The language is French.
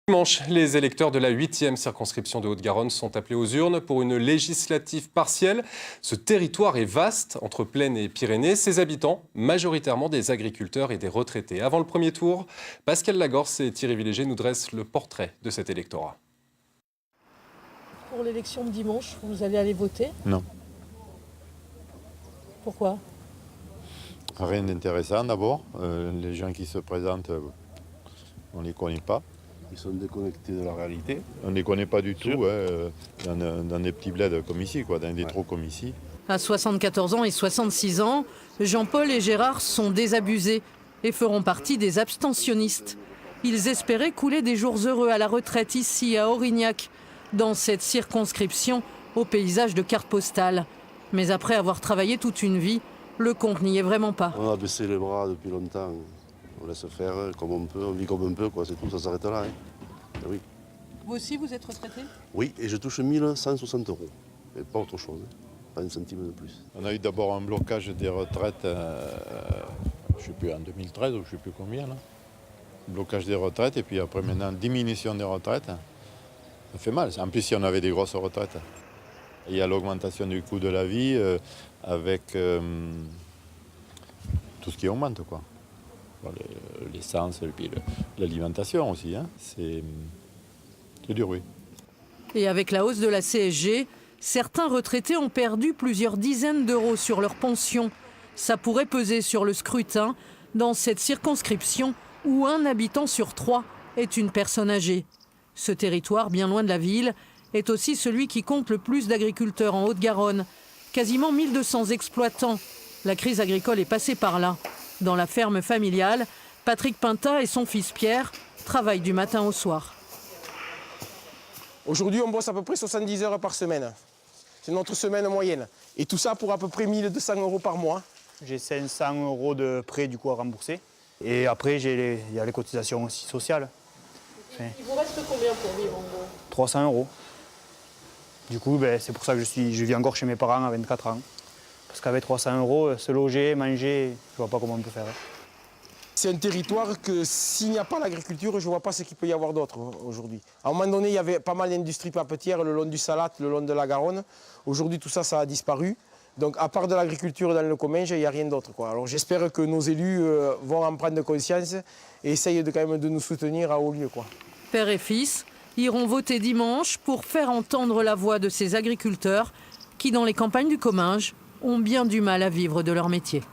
Dimanche, les électeurs de la 8e circonscription de Haute-Garonne sont appelés aux urnes pour une législative partielle. Ce territoire est vaste, entre plaine et Pyrénées. Ses habitants, majoritairement des agriculteurs et des retraités. Avant le premier tour, Pascal Lagorce et Thierry Villéger nous dressent le portrait de cet électorat. Pour l'élection de dimanche, vous allez aller voter? Non. Pourquoi? Rien d'intéressant d'abord. Les gens qui se présentent, on ne les connaît pas. Ils sont déconnectés de la réalité. On ne les connaît pas du tout dans des petits bleds comme ici, dans des trous comme ici. À 74 ans et 66 ans, Jean-Paul et Gérard sont désabusés et feront partie des abstentionnistes. Ils espéraient couler des jours heureux à la retraite ici à Aurignac, dans cette circonscription au paysage de cartes postales. Mais après avoir travaillé toute une vie, le compte n'y est vraiment pas. On a baissé les bras depuis longtemps. On laisse faire comme on peut, on vit comme on peut, c'est tout, ça s'arrête là. Et oui. Vous aussi, vous êtes retraité? Oui, et je touche 1160 €. Et pas autre chose, pas un centime de plus. On a eu d'abord un blocage des retraites, je ne sais plus, en 2013 ou je ne sais plus combien. Là. Blocage des retraites et puis après maintenant diminution des retraites. Ça fait mal. En plus, si on avait des grosses retraites. Il y a l'augmentation du coût de la vie avec tout ce qui augmente, quoi. L'essence et puis l'alimentation aussi. C'est dur, oui. Et avec la hausse de la CSG, certains retraités ont perdu plusieurs dizaines d'euros sur leur pension. Ça pourrait peser sur le scrutin dans cette circonscription où un habitant sur 3 est une personne âgée. Ce territoire, bien loin de la ville, est aussi celui qui compte le plus d'agriculteurs en Haute-Garonne. Quasiment 1200 exploitants. La crise agricole est passée par là. Dans la ferme familiale, Patrick Pinta et son fils Pierre travaillent du matin au soir. Aujourd'hui, on bosse à peu près 70 heures par semaine. C'est notre semaine moyenne. Et tout ça pour à peu près 1200 € par mois. J'ai 500 € de prêt à rembourser. Et après, il y a les cotisations aussi sociales. Il vous reste combien pour vivre en gros? 300 €. Du coup, c'est pour ça que je vis encore chez mes parents à 24 ans. Parce qu'avec 300 €, se loger, manger, je vois pas comment on peut faire. C'est un territoire que s'il n'y a pas l'agriculture, je ne vois pas ce qu'il peut y avoir d'autre aujourd'hui. À un moment donné, il y avait pas mal d'industries papetières le long du Salat, le long de la Garonne. Aujourd'hui, tout ça, ça a disparu. Donc, à part de l'agriculture dans le Comminges, il n'y a rien d'autre. Alors, j'espère que nos élus vont en prendre conscience et essayent quand même de nous soutenir à haut lieu, Père et fils iront voter dimanche pour faire entendre la voix de ces agriculteurs qui, dans les campagnes du Comminges, ont bien du mal à vivre de leur métier.